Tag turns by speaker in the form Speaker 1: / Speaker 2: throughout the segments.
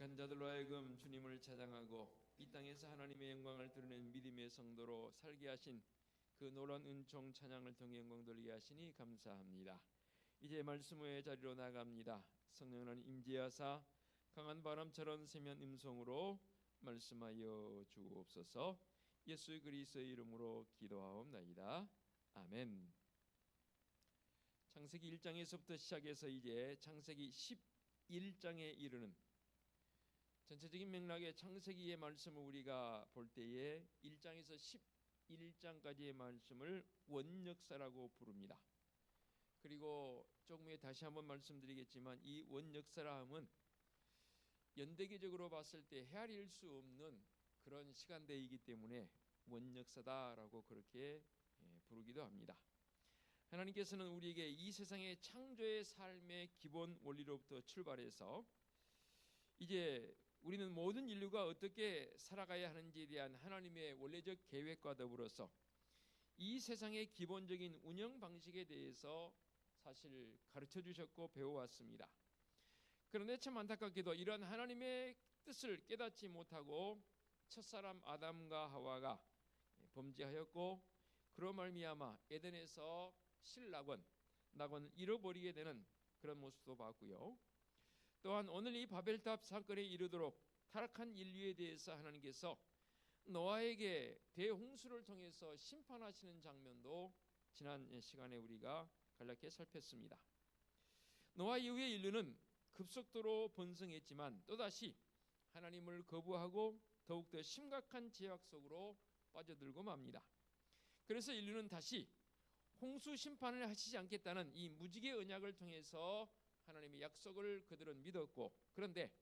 Speaker 1: 약한 자들로 하여금 주님을 찬양하고 이 땅에서 하나님의 영광을 드러낸 믿음의 성도로 살게 하신 그 놀라운 은총 찬양을 통해 영광 돌리게 하시니 감사합니다. 이제 말씀의 자리로 나갑니다. 성령은 임재하사 강한 바람처럼 세면 음성으로 말씀하여 주옵소서. 예수 그리스도의 이름으로 기도하옵나이다. 아멘. 창세기 1장에서부터 시작해서 이제 창세기 11장에 이르는 전체적인 맥락의 창세기의 말씀을 우리가 볼 때에 1장에서 11장까지의 말씀을 원역사라고 부릅니다. 그리고 조금 후에 다시 한번 말씀드리겠지만 이 원역사라 함은 연대기적으로 봤을 때 헤아릴 수 없는 그런 시간대이기 때문에 원역사다라고 그렇게 부르기도 합니다. 하나님께서는 우리에게 이 세상의 창조의 삶의 기본 원리로부터 출발해서 이제 우리는 모든 인류가 어떻게 살아가야 하는지에 대한 하나님의 원래적 계획과 더불어서 이 세상의 기본적인 운영 방식에 대해서 사실 가르쳐 주셨고 배워왔습니다. 그런데 참 안타깝게도 이런 하나님의 뜻을 깨닫지 못하고 첫사람 아담과 하와가 범죄하였고 그로 말미암아 에덴에서 낙원을 잃어버리게 되는 그런 모습도 봤고요. 또한 오늘 이 바벨탑 사건에 이르도록 타락한 인류에 대해서 하나님께서 노아에게 대홍수를 통해서 심판하시는 장면도 지난 시간에 우리가 간략히 살폈습니다. 노아 이후의 인류는 급속도로 번성했지만 또다시 하나님을 거부하고 더욱더 심각한 죄악 속으로 빠져들고 맙니다. 그래서 인류는 다시 홍수 심판을 하시지 않겠다는 이 무지개 언약을 통해서 하나님의 약속을 그들은 믿었고, 그런데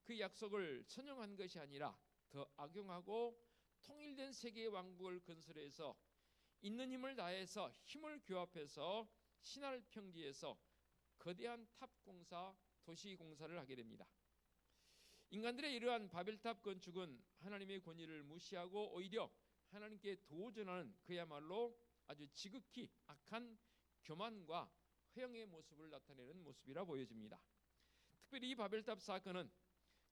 Speaker 1: 그 약속을 선용한 것이 아니라 더 악용하고 통일된 세계의 왕국을 건설해서 있는 힘을 다해서 힘을 규합해서 신할 평지에서 거대한 탑 공사, 도시 공사를 하게 됩니다. 인간들의 이러한 바벨탑 건축은 하나님의 권위를 무시하고 오히려 하나님께 도전하는 그야말로 아주 지극히 악한 교만과 허영의 모습을 나타내는 모습이라 보여집니다. 특별히 이 바벨탑 사건은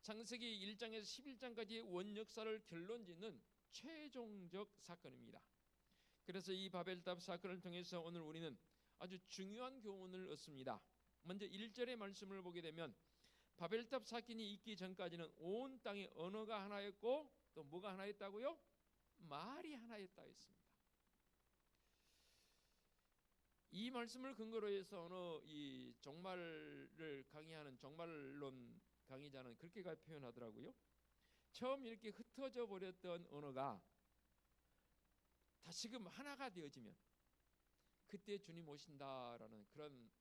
Speaker 1: 창세기 1장에서 11장까지의 원역사를 결론짓는 최종적 사건입니다. 그래서 이 바벨탑 사건을 통해서 오늘 우리는 아주 중요한 교훈을 얻습니다. 먼저 1절의 말씀을 보게 되면 바벨탑 사건이 있기 전까지는 온 땅의 언어가 하나였고 또 뭐가 하나였다고요? 말이 하나였다 했습니다. 이 말씀을 근거로 해서 이 종말을 강의하는 종말론 강의자는 그렇게 표현하더라고요. 처음 이렇게 흩어져 버렸던 언어가 다시금 하나가 되어지면 그때 주님 오신다라는 그런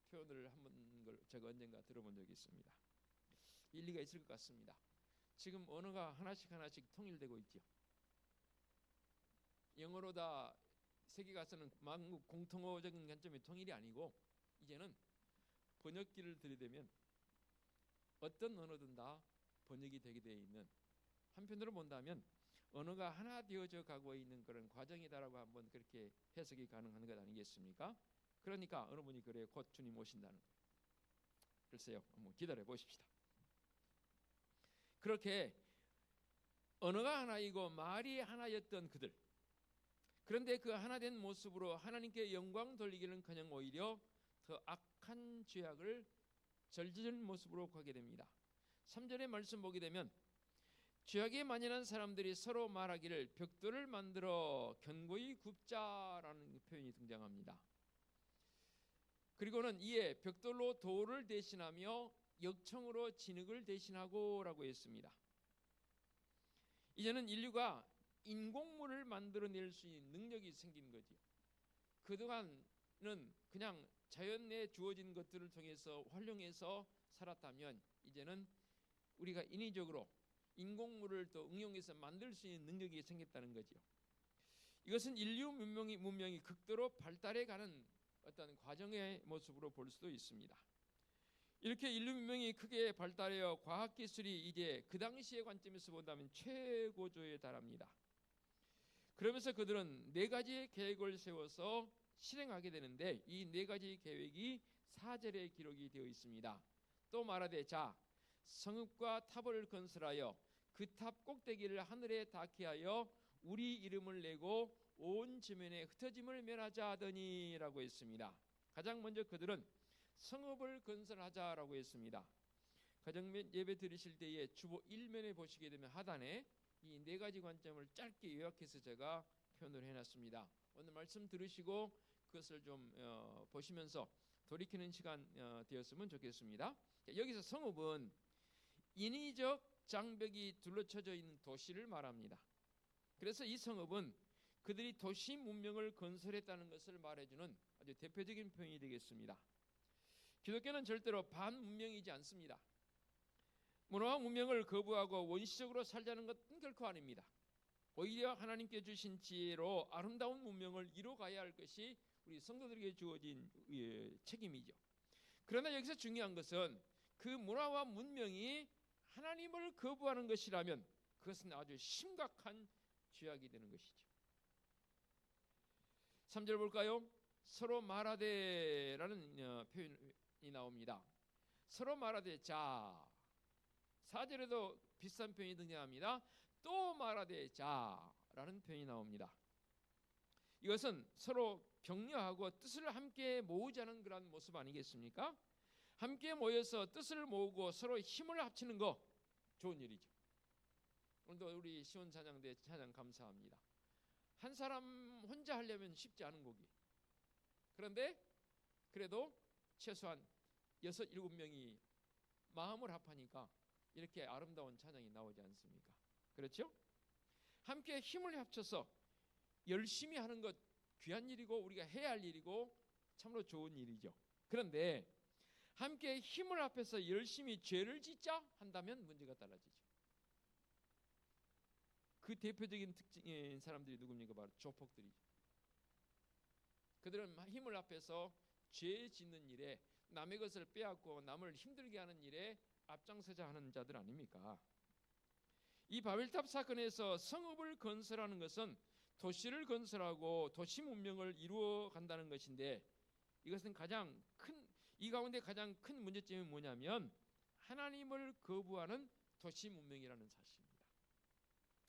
Speaker 1: 표현을 한번 걸 제가 언젠가 들어본 적이 있습니다. 일리가 있을 것 같습니다. 지금 언어가 하나씩 통일되고 있죠. 영어로 다 세계가 쓰는 만국 공통어적인 관점의 통일이 아니고 이제는 번역기를 들이대면 어떤 언어든 다 번역이 되게 되어 있는, 한편으로 본다면 언어가 하나 되어져 가고 있는 그런 과정이다라고 한번 그렇게 해석이 가능한 것 아니겠습니까? 그러니까 어느 분이 그래요. 곧 주님 오신다는 거예요. 글쎄요, 한번 기다려 보십시다. 그렇게 언어가 하나이고 말이 하나였던 그들, 그런데 그 하나된 모습으로 하나님께 영광 돌리기는커녕 오히려 더 악한 죄악을 저지른 모습으로 가게 됩니다. 3절의 말씀 보게 되면 죄악에 만연한 사람들이 서로 말하기를 벽돌을 만들어 견고히 굽자라는 표현이 등장합니다. 그리고는 이에 벽돌로 돌을 대신하며 역청으로 진흙을 대신하고 라고 했습니다. 이제는 인류가 인공물을 만들어낼 수 있는 능력이 생긴 거지요. 그동안은 그냥 자연 내에 주어진 것들을 통해서 활용해서 살았다면 이제는 우리가 인위적으로 인공물을 또 응용해서 만들 수 있는 능력이 생겼다는 거죠. 이것은 인류 문명이 극도로 발달해가는 어떤 과정의 모습으로 볼 수도 있습니다. 이렇게 인류 문명이 크게 발달하여 과학기술이 이제 그 당시의 관점에서 본다면 최고조에 달합니다. 그러면서 그들은 4가지의 계획을 세워서 실행하게 되는데 이 4가지 계획이 4절에 기록이 되어 있습니다. 또 말하되 자 성읍과 탑을 건설하여 그 탑 꼭대기를 하늘에 닿게 하여 우리 이름을 내고 온 지면에 흩어짐을 면하자 하더니라고 했습니다. 가장 먼저 그들은 성읍을 건설하자라고 했습니다. 가정 예배 드리실 때에 주보 1면에 보시게 되면 하단에 이 네 가지 관점을 짧게 요약해서 제가 표현을 해놨습니다. 오늘 말씀 들으시고 그것을 좀 보시면서 돌이키는 시간 되었으면 좋겠습니다. 여기서 성읍은 인위적 장벽이 둘러쳐져 있는 도시를 말합니다. 그래서 이 성읍은 그들이 도시 문명을 건설했다는 것을 말해주는 아주 대표적인 표현이 되겠습니다. 기독교는 절대로 반문명이지 않습니다. 문화와 문명을 거부하고 원시적으로 살자는 것은 결코 아닙니다. 오히려 하나님께 주신 지혜로 아름다운 문명을 이루어가야 할 것이 우리 성도들에게 주어진 책임이죠. 그러나 여기서 중요한 것은 그 문화와 문명이 하나님을 거부하는 것이라면 그것은 아주 심각한 죄악이 되는 것이죠. 3절 볼까요? 서로 말하되라는 표현이 나옵니다. 서로 말하되 자. 4절에도 비슷한 표현이 등장합니다. 또 말하되 자라는 표현이 나옵니다. 이것은 서로 격려하고 뜻을 함께 모으자는 그런 모습 아니겠습니까? 함께 모여서 뜻을 모으고 서로 힘을 합치는 거 좋은 일이죠. 오늘도 우리 시온 찬양대 찬양 감사합니다. 한 사람 혼자 하려면 쉽지 않은 곡이. 그런데 그래도 최소한 6, 7명이 마음을 합하니까 이렇게 아름다운 찬양이 나오지 않습니까? 그렇죠? 함께 힘을 합쳐서 열심히 하는 것 귀한 일이고 우리가 해야 할 일이고 참으로 좋은 일이죠. 그런데 함께 힘을 합해서 열심히 죄를 짓자 한다면 문제가 달라지죠. 그 대표적인 특징인 사람들이 누굽니까? 바로 조폭들이죠. 그들은 힘을 합해서 죄 짓는 일에 남의 것을 빼앗고 남을 힘들게 하는 일에 앞장서자 하는 자들 아닙니까? 이 바벨탑 사건에서 성읍을 건설하는 것은 도시를 건설하고 도시 문명을 이루어 간다는 것인데 이것은 이 가운데 가장 큰 문제점이 뭐냐면 하나님을 거부하는 도시 문명이라는 사실입니다.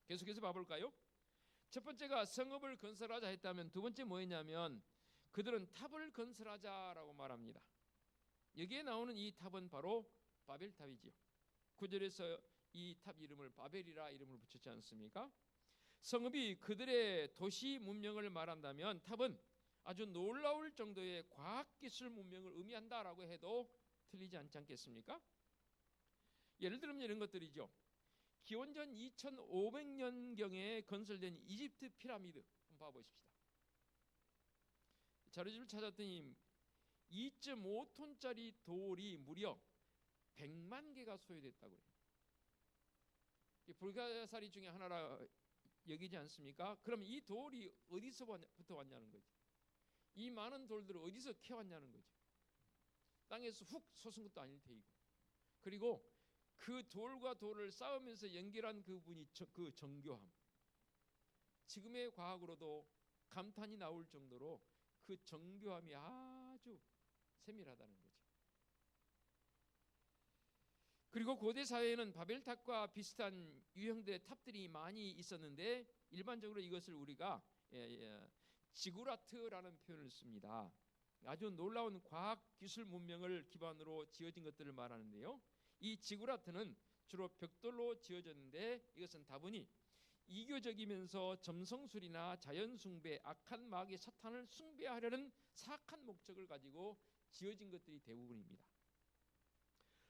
Speaker 1: 계속해서 봐볼까요? 첫 번째가 성읍을 건설하자 했다면 두 번째 뭐였냐면 그들은 탑을 건설하자라고 말합니다. 여기에 나오는 이 탑은 바로 바벨탑이지요. 9절에서 이 탑 이름을 바벨이라 이름을 붙였지 않습니까? 성읍이 그들의 도시 문명을 말한다면 탑은 아주 놀라울 정도의 과학기술 문명을 의미한다라고 해도 틀리지 않지 않겠습니까? 예를 들면 이런 것들이죠. 기원전 2500년경에 건설된 이집트 피라미드 한번 봐보십시다. 자료집을 찾았더니 2.5톤짜리 돌이 무려 100만 개가 소요됐다고 해요. 불가사리 중에 하나라 여기지 않습니까? 그럼 이 돌이 어디서부터 왔냐는 거죠. 이 많은 돌들을 어디서 캐왔냐는 거죠. 땅에서 훅 솟은 것도 아닐 테이고. 그리고 그 돌과 돌을 쌓으면서 연결한 그분이 그 정교함. 지금의 과학으로도 감탄이 나올 정도로 그 정교함이 아주 세밀하다는 거죠. 그리고 고대 사회에는 바벨탑과 비슷한 유형들의 탑들이 많이 있었는데 일반적으로 이것을 우리가 지구라트라는 표현을 씁니다. 아주 놀라운 과학 기술 문명을 기반으로 지어진 것들을 말하는데요. 이 지구라트는 주로 벽돌로 지어졌는데 이것은 다분히 이교적이면서 점성술이나 자연숭배, 악한 마귀 사탄을 숭배하려는 사악한 목적을 가지고 지어진 것들이 대부분입니다.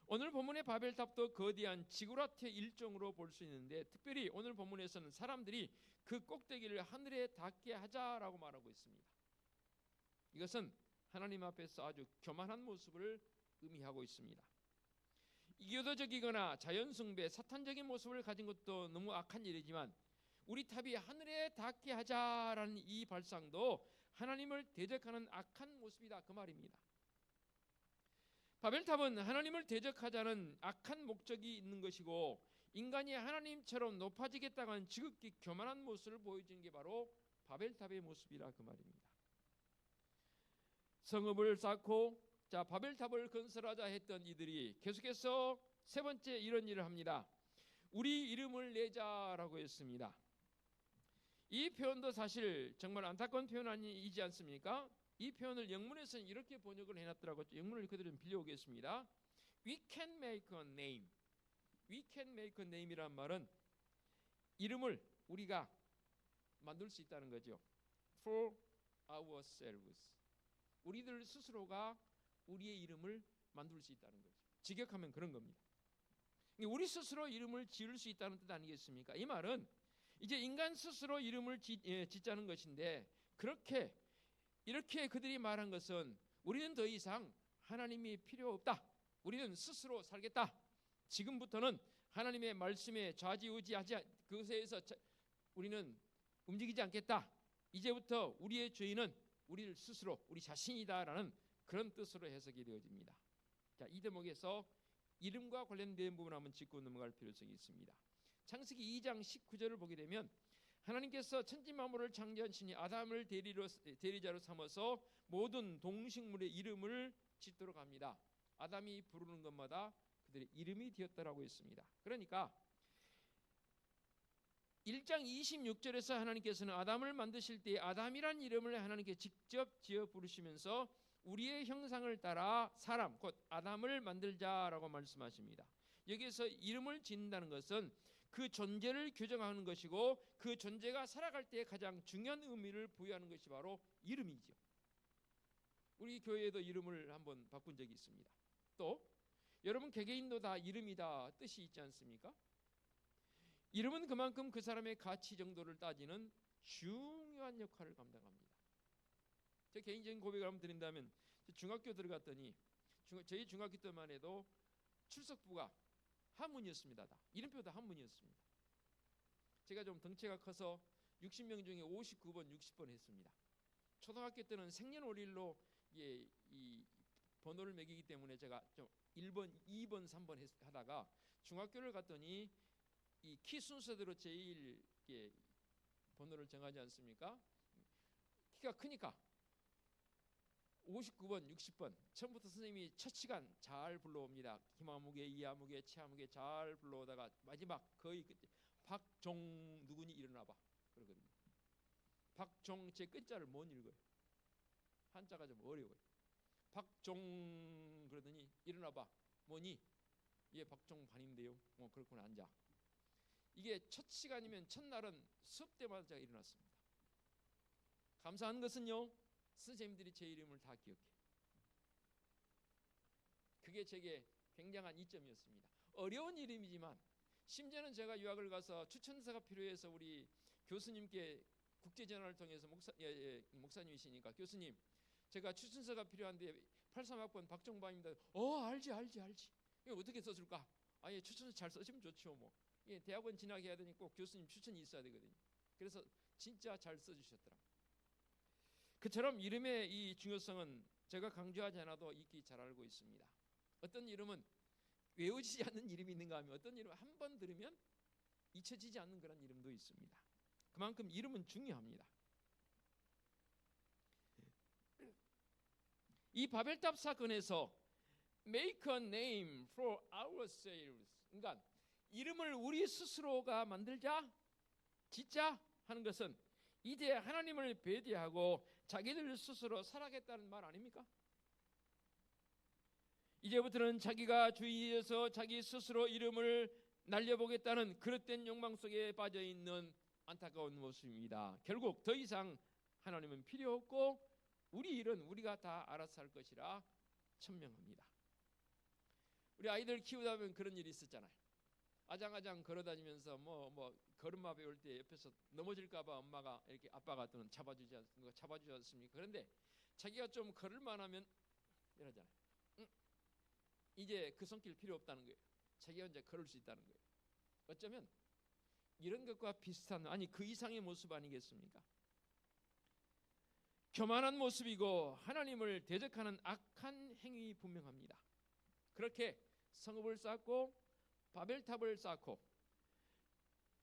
Speaker 1: 오늘 본문의 바벨탑도 거대한 지구라트의 일종으로 볼 수 있는데 특별히 오늘 본문에서는 사람들이 그 꼭대기를 하늘에 닿게 하자라고 말하고 있습니다. 이것은 하나님 앞에서 아주 교만한 모습을 의미하고 있습니다. 이교도적이거나 자연숭배, 사탄적인 모습을 가진 것도 너무 악한 일이지만 우리 탑이 하늘에 닿게 하자라는 이 발상도 하나님을 대적하는 악한 모습이다 그 말입니다. 바벨탑은 하나님을 대적하자는 악한 목적이 있는 것이고 인간이 하나님처럼 높아지겠다고 하는 지극히 교만한 모습을 보여주는 게 바로 바벨탑의 모습이라 그 말입니다. 성읍을 쌓고 바벨탑을 건설하자 했던 이들이 계속해서 세 번째 이런 일을 합니다. 우리 이름을 내자라고 했습니다. 이 표현도 사실 정말 안타까운 표현 아니지 않습니까? 이 표현을 영문에서는 이렇게 번역을 해놨더라고요. 영문을 그대로 빌려오겠습니다. We can make a name. We can make a name이란 말은 이름을 우리가 만들 수 있다는 거죠. For ourselves. 우리들 스스로가 우리의 이름을 만들 수 있다는 거죠. 직역하면 그런 겁니다. 우리 스스로 이름을 지을 수 있다는 뜻 아니겠습니까? 이 말은 이제 인간 스스로 이름을 짓자는 것인데, 이렇게 그들이 말한 것은 우리는 더 이상 하나님이 필요 없다. 우리는 스스로 살겠다. 지금부터는 하나님의 말씀에 좌지우지하지 그것에서 우리는 움직이지 않겠다. 이제부터 우리의 죄인은 우리를 스스로 우리 자신이다라는 그런 뜻으로 해석이 되어집니다. 자, 이 대목에서 이름과 관련된 부분 한번 짚고 넘어갈 필요성이 있습니다. 창세기 2장 19절을 보게 되면 하나님께서 천지 만물을 창조하시니 아담을 대리자로 삼아서 모든 동식물의 이름을 짓도록 합니다. 아담이 부르는 것마다 그들의 이름이 되었다라고 했습니다. 그러니까 1장 26절에서 하나님께서는 아담을 만드실 때 아담이란 이름을 하나님께 직접 지어 부르시면서 우리의 형상을 따라 사람 곧 아담을 만들자라고 말씀하십니다. 여기서 이름을 짓는다는 것은 그 존재를 규정하는 것이고 그 존재가 살아갈 때 가장 중요한 의미를 부여하는 것이 바로 이름이죠. 우리 교회에도 이름을 한번 바꾼 적이 있습니다. 또 여러분 개개인도 다 이름이다 뜻이 있지 않습니까? 이름은 그만큼 그 사람의 가치 정도를 따지는 중요한 역할을 감당합니다. 제 개인적인 고백을 한번 드린다면 중학교 들어갔더니 저희 중학교 때만 해도 출석부가 한문이었습니다. 이름표도 한문이었습니다. 제가 좀 덩치가 커서 60명 중에 59번, 60번 했습니다. 초등학교 때는 생년월일로 이 번호를 매기기 때문에 제가 좀 1번, 2번, 3번 하다가 중학교를 갔더니 이 키 순서대로 제일 번호를 정하지 않습니까? 키가 크니까 59번, 60번 처음부터 선생님이 첫 시간 잘 불러옵니다. 김아무개, 이아무개, 치아무개 잘 불러오다가 마지막 거의 끝에 박종 누구니 일어나봐 그러거든요. 박종 제 끝자를 못 읽어요. 한자가 좀 어려워요. 박종 그러더니 일어나봐 뭐니? 예 박종 반인데요. 그렇구나 앉아. 이게 첫 시간이면 첫날은 수업 때마다 제가 일어났습니다. 감사한 것은요. 선생님들이 제 이름을 다 기억해요. 그게 제게 굉장한 이점이었습니다. 어려운 이름이지만 심지어는 제가 유학을 가서 추천서가 필요해서 우리 교수님께 국제전화를 통해서 목사님이시니까 교수님 제가 추천서가 필요한데 83학번 박종반입니다. 알지. 이거 어떻게 써줄까? 아예 추천서 잘 써주면 좋죠. 뭐 대학원 진학해야 되니 꼭 교수님 추천이 있어야 되거든요. 그래서 진짜 잘 써주셨더라고요. 그처럼 이름의 이 중요성은 제가 강조하지 않아도 익히 잘 알고 있습니다. 어떤 이름은 외워지지 않는 이름이 있는가 하면 어떤 이름은 한 번 들으면 잊혀지지 않는 그런 이름도 있습니다. 그만큼 이름은 중요합니다. 이 바벨탑 사건에서 make a name for ourselves, 그러니까 이름을 우리 스스로가 만들자, 짓자 하는 것은 이제 하나님을 배대하고 자기들 스스로 살아가겠다는 말 아닙니까? 이제부터는 자기가 주위에서 자기 스스로 이름을 날려보겠다는 그릇된 욕망 속에 빠져있는 안타까운 모습입니다. 결국 더 이상 하나님은 필요 없고 우리 일은 우리가 다 알아서 할 것이라 천명합니다. 우리 아이들 키우다 보면 그런 일이 있었잖아요. 아장아장 걸어다니면서 걸음마 배울 때 옆에서 넘어질까봐 엄마가 이렇게 아빠가 또는 잡아주지 않습니까? 그런데 자기가 좀 걸을만 하면 이러잖아요. 이제 그 손길 필요 없다는 거예요. 자기가 이제 걸을 수 있다는 거예요. 어쩌면 이런 것과 비슷한 아니 그 이상의 모습 아니겠습니까? 교만한 모습이고 하나님을 대적하는 악한 행위 분명합니다. 그렇게 성읍을 쌓고 바벨탑을 쌓고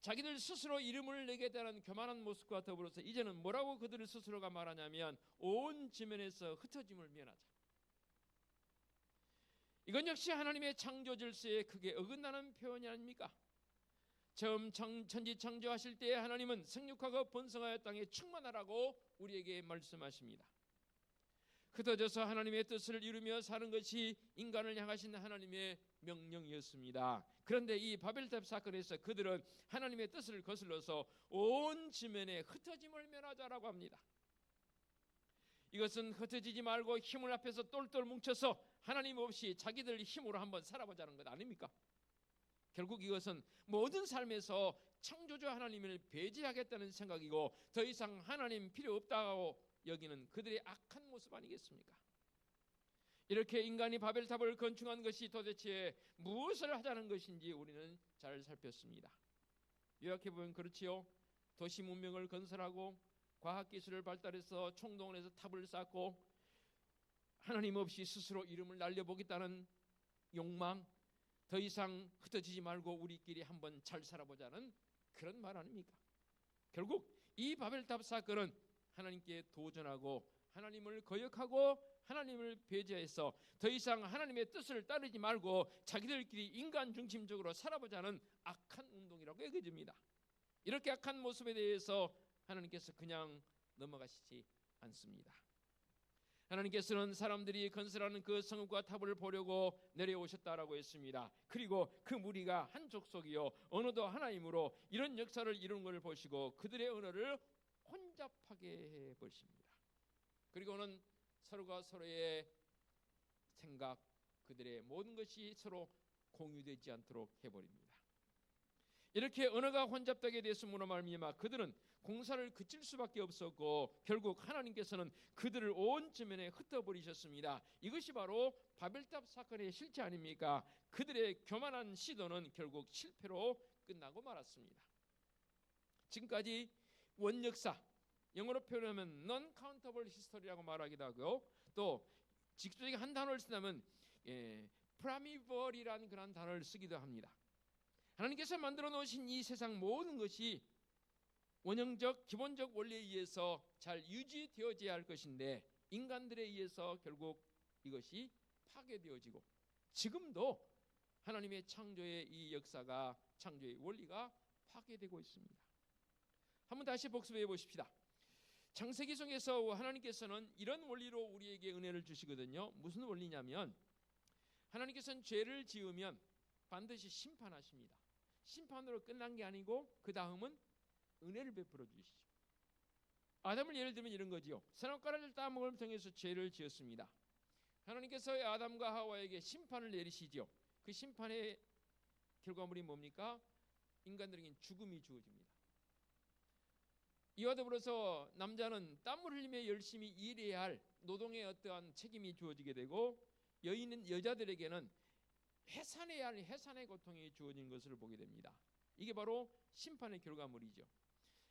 Speaker 1: 자기들 스스로 이름을 내겠다는 교만한 모습과 더불어서 이제는 뭐라고 그들 스스로가 말하냐면 온 지면에서 흩어짐을 면하자. 이건 역시 하나님의 창조 질서에 크게 어긋나는 표현이 아닙니까? 처음 천지 창조하실 때 하나님은 생육하고 번성하여 땅에 충만하라고 우리에게 말씀하십니다. 흩어져서 하나님의 뜻을 이루며 사는 것이 인간을 향하신 하나님의 명령이었습니다. 그런데 이 바벨탑 사건에서 그들은 하나님의 뜻을 거슬러서 온 지면에 흩어짐을 면하자라고 합니다. 이것은 흩어지지 말고 힘을 합해서 똘똘 뭉쳐서 하나님 없이 자기들 힘으로 한번 살아보자는 것 아닙니까? 결국 이것은 모든 삶에서 창조주 하나님을 배제하겠다는 생각이고 더 이상 하나님 필요 없다고 여기는 그들의 악한 모습 아니겠습니까? 이렇게 인간이 바벨탑을 건축한 것이 도대체 무엇을 하자는 것인지 우리는 잘 살폈습니다. 요약해보면 그렇지요. 도시 문명을 건설하고 과학기술을 발달해서 총동원해서 탑을 쌓고 하나님 없이 스스로 이름을 날려보겠다는 욕망, 더 이상 흩어지지 말고 우리끼리 한번 잘 살아보자는 그런 말 아닙니까? 결국 이 바벨탑 사건은 하나님께 도전하고 하나님을 거역하고 하나님을 배제해서 더 이상 하나님의 뜻을 따르지 말고 자기들끼리 인간 중심적으로 살아보자는 악한 운동이라고 여겨집니다. 이렇게 악한 모습에 대해서 하나님께서 그냥 넘어가시지 않습니다. 하나님께서는 사람들이 건설하는 그 성읍과 탑을 보려고 내려오셨다라고 했습니다. 그리고 그 무리가 한 족속이요 언어도 하나이므로 이런 역사를 이루는 것을 보시고 그들의 언어를 혼잡하게 해버리십니다. 그리고는 서로가 서로의 생각, 그들의 모든 것이 서로 공유되지 않도록 해버립니다. 이렇게 언어가 혼잡되게 됐음으로 말미암아 그들은 공사를 그칠 수밖에 없었고 결국 하나님께서는 그들을 온 지면에 흩어버리셨습니다. 이것이 바로 바벨탑 사건의 실체 아닙니까? 그들의 교만한 시도는 결국 실패로 끝나고 말았습니다. 지금까지 원역사, 영어로 표현하면 non-countable history라고 말하기도 하고 또 직접적인 한 단어를 쓴다면 primeval이라는 그런 단어를 쓰기도 합니다. 하나님께서 만들어 놓으신 이 세상 모든 것이 원형적 기본적 원리에 의해서 잘 유지되어져야 할 것인데 인간들에 의해서 결국 이것이 파괴되어지고 지금도 하나님의 창조의 이 역사가 창조의 원리가 파괴되고 있습니다. 한번 다시 복습해 보십시다. 창세기 속에서 하나님께서는 이런 원리로 우리에게 은혜를 주시거든요. 무슨 원리냐면 하나님께서는 죄를 지으면 반드시 심판하십니다. 심판으로 끝난 게 아니고 그 다음은 은혜를 베풀어 주시죠. 아담을 예를 들면 이런 거지요. 선악과를 따먹음을 통해서 죄를 지었습니다. 하나님께서 아담과 하와에게 심판을 내리시지요. 그 심판의 결과물이 뭡니까? 인간들에게 죽음이 주어집니다. 이와 더불어서 남자는 땀을 흘리며 열심히 일해야 할 노동의 어떠한 책임이 주어지게 되고 여자들에게는 해산해야 할 해산의 고통이 주어진 것을 보게 됩니다. 이게 바로 심판의 결과물이죠.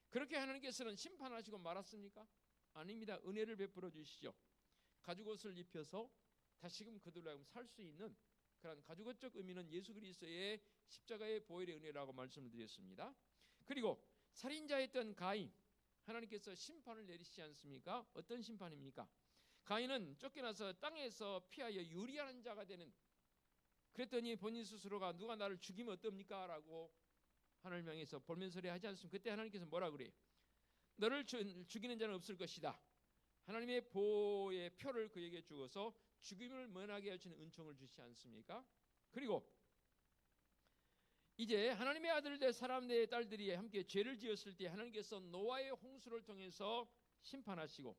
Speaker 1: 그렇게 하나님께서는 심판하시고 말았습니까? 아닙니다. 은혜를 베풀어 주시죠. 가죽옷을 입혀서 다시금 그들로 하여금 살 수 있는 그런 가죽옷적 의미는 예수 그리스도의 십자가의 보혈의 은혜라고 말씀을 드렸습니다. 그리고 살인자였던 가인, 하나님께서 심판을 내리시지 않습니까? 어떤 심판입니까? 가인은 쫓겨나서 땅에서 피하여 유리하는 자가 되는, 그랬더니 본인 스스로가 누가 나를 죽이면 어떻습니까? 라고 하나님 향해서 볼멘소리 하지 않습니까? 그때 하나님께서 뭐라 그래요? 너를 죽이는 자는 없을 것이다. 하나님의 보호의 표를 그에게 주어서 죽임을 면하게 하시는 은총을 주시지 않습니까? 그리고 이제 하나님의 아들들 사람들의 딸들이 함께 죄를 지었을 때 하나님께서 노아의 홍수를 통해서 심판하시고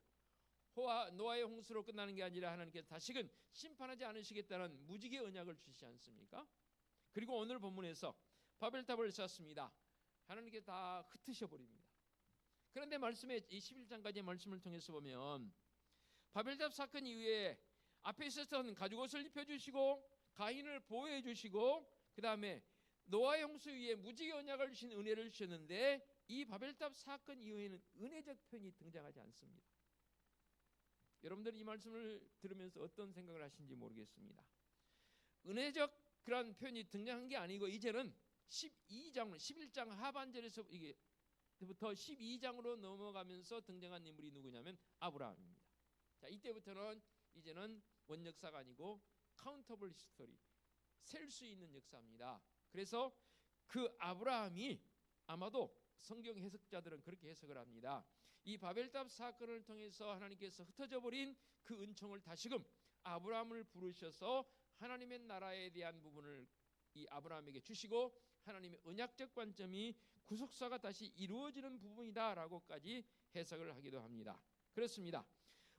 Speaker 1: 노아의 홍수로 끝나는 게 아니라 하나님께서 다시금 심판하지 않으시겠다는 무지개 언약을 주시지 않습니까? 그리고 오늘 본문에서 바벨탑을 쌓습니다. 하나님께 다 흩으셔 버립니다. 그런데 말씀에 21장까지의 말씀을 통해서 보면 바벨탑 사건 이후에 앞에 있었던 가죽옷을 입혀주시고 가인을 보호해 주시고 그 다음에 노아의 홍수 위에 무지개 언약을 주신 은혜를 주셨는데 이 바벨탑 사건 이후에는 은혜적 표현이 등장하지 않습니다. 여러분들이 이 말씀을 들으면서 어떤 생각을 하시는지 모르겠습니다. 은혜적 그런 표현이 등장한 게 아니고 이제는 11장 하반절에서 이게부터 12장으로 넘어가면서 등장한 인물이 누구냐면 아브라함입니다. 자, 이때부터는 이제는 원역사가 아니고 카운터블 히스토리, 셀 수 있는 역사입니다. 그래서 그 아브라함이 아마도 성경 해석자들은 그렇게 해석을 합니다. 이 바벨탑 사건을 통해서 하나님께서 흩어져 버린 그 은총을 다시금 아브라함을 부르셔서 하나님의 나라에 대한 부분을 이 아브라함에게 주시고 하나님의 언약적 관점이 구속사가 다시 이루어지는 부분이다라고까지 해석을 하기도 합니다. 그렇습니다.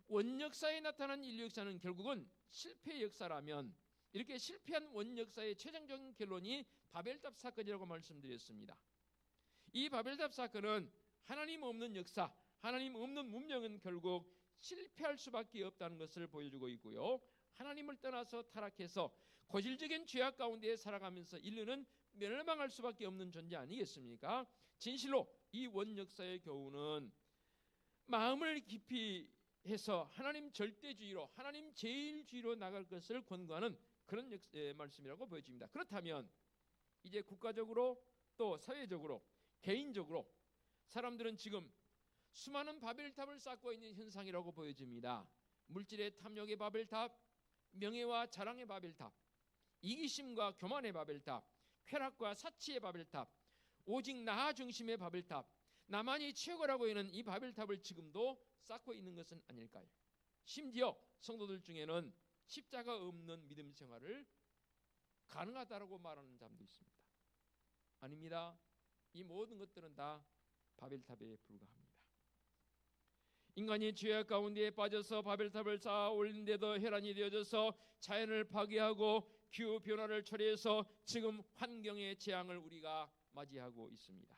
Speaker 1: 원역사에 나타난 인류 역사는 결국은 실패 역사라면 이렇게 실패한 원역사의 최종적인 결론이 바벨탑 사건이라고 말씀드렸습니다. 이 바벨탑 사건은 하나님 없는 역사, 하나님 없는 문명은 결국 실패할 수밖에 없다는 것을 보여주고 있고요. 하나님을 떠나서 타락해서 고질적인 죄악 가운데 살아가면서 인류는 멸망할 수밖에 없는 존재 아니겠습니까? 진실로 이 원역사의 교훈은 마음을 깊이 해서 하나님 절대주의로, 하나님 제일주의로 나갈 것을 권고하는 그런 말씀이라고 보여집니다. 그렇다면 이제 국가적으로 또 사회적으로 개인적으로 사람들은 지금 수많은 바벨탑을 쌓고 있는 현상이라고 보여집니다. 물질의 탐욕의 바벨탑, 명예와 자랑의 바벨탑, 이기심과 교만의 바벨탑, 쾌락과 사치의 바벨탑, 오직 나 중심의 바벨탑, 나만이 최고라고 하는 이 바벨탑을 지금도 쌓고 있는 것은 아닐까요? 심지어 성도들 중에는 십자가 없는 믿음 생활을 가능하다라고 말하는 사람도 있습니다. 아닙니다. 이 모든 것들은 다 바벨탑에 불과합니다. 인간이 죄악 가운데 빠져서 바벨탑을 쌓아 올린데도 혈안이 되어져서 자연을 파괴하고 기후 변화를 초래해서 지금 환경의 재앙을 우리가 맞이하고 있습니다.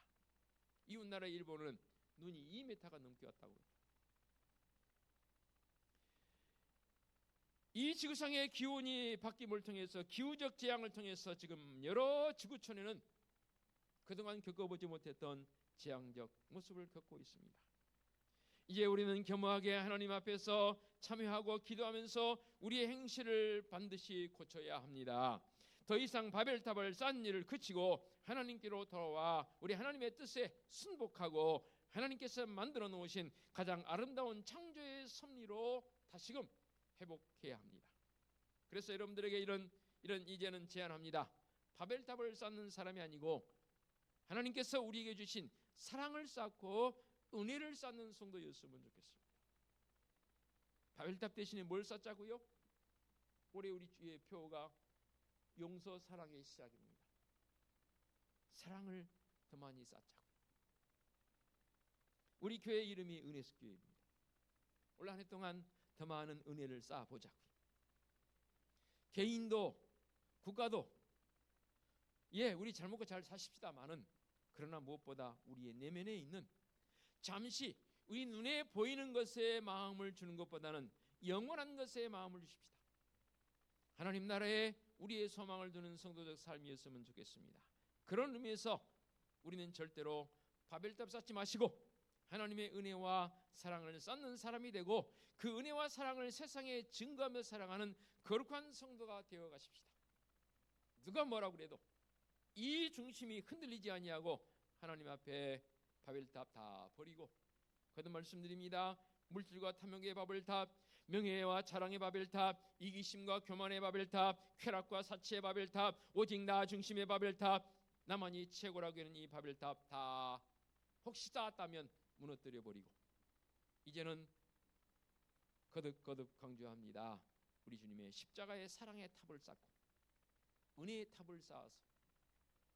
Speaker 1: 이웃나라 일본은 눈이 2m가 넘게 왔다고 합니다. 이 지구상의 기온이 바뀜을 통해서 기후적 재앙을 통해서 지금 여러 지구촌에는 그동안 겪어보지 못했던 재앙적 모습을 겪고 있습니다. 이제 우리는 겸허하게 하나님 앞에서 참여하고 기도하면서 우리의 행실을 반드시 고쳐야 합니다. 더 이상 바벨탑을 쌓는 일을 그치고 하나님께로 돌아와 우리 하나님의 뜻에 순복하고 하나님께서 만들어 놓으신 가장 아름다운 창조의 섭리로 다시금 회복해야 합니다. 그래서 여러분들에게 이런 이제는 제안합니다. 바벨탑을 쌓는 사람이 아니고 하나님께서 우리에게 주신 사랑을 쌓고 은혜를 쌓는 성도였으면 좋겠습니다. 바벨탑 대신에 뭘 쌓자고요? 올해 우리 주의 표가 용서 사랑의 시작입니다. 사랑을 더 많이 쌓자고. 우리 교회 이름이 은혜숲교회입니다. 올 한 해 동안 더 많은 은혜를 쌓아보자고요. 개인도 국가도 우리 잘 먹고 잘 사십시다마는 그러나 무엇보다 우리의 내면에 있는 잠시 우리 눈에 보이는 것에 마음을 주는 것보다는 영원한 것에 마음을 주십시다. 하나님 나라에 우리의 소망을 두는 성도적 삶이었으면 좋겠습니다. 그런 의미에서 우리는 절대로 바벨탑 쌓지 마시고 하나님의 은혜와 사랑을 쌓는 사람이 되고 그 은혜와 사랑을 세상에 증거하며 살아가는 거룩한 성도가 되어 가십시다. 누가 뭐라고 그래도 이 중심이 흔들리지 아니하고 하나님 앞에 바벨탑 다 버리고 거듭 말씀드립니다. 물질과 탐욕의 바벨탑, 명예와 자랑의 바벨탑, 이기심과 교만의 바벨탑, 쾌락과 사치의 바벨탑, 오직 나 중심의 바벨탑, 나만이 최고라고 하는 이 바벨탑 다 혹시 쌓았다면 무너뜨려 버리고 이제는 거듭 강조합니다. 우리 주님의 십자가의 사랑의 탑을 쌓고 은혜의 탑을 쌓아서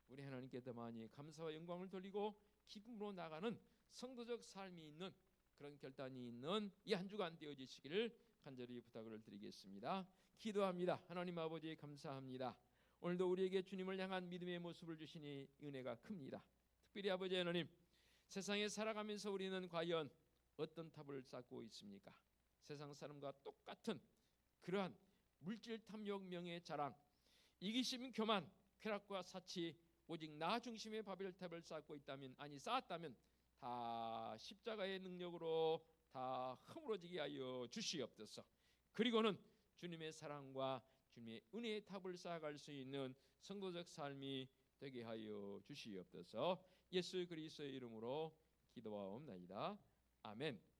Speaker 1: 우리 하나님께 더 많이 감사와 영광을 돌리고 기쁨으로 나가는 성도적 삶이 있는 그런 결단이 있는 이 한 주간 되어지시기를 간절히 부탁을 드리겠습니다. 기도합니다. 하나님 아버지 감사합니다. 오늘도 우리에게 주님을 향한 믿음의 모습을 주시니 은혜가 큽니다. 특별히 아버지 하나님, 세상에 살아가면서 우리는 과연 어떤 탑을 쌓고 있습니까? 세상 사람과 똑같은 그러한 물질 탐욕, 명예 자랑, 이기심, 교만, 쾌락과 사치, 오직 나 중심의 바벨탑을 쌓고 있다면, 아니 쌓았다면 다 십자가의 능력으로 다 허물어지게 하여 주시옵소서. 그리고는 주님의 사랑과 주님의 은혜의 탑을 쌓아갈 수 있는 성도적 삶이 되게 하여 주시옵소서. 예수 그리스도의 이름으로 기도하옵나이다. 아멘.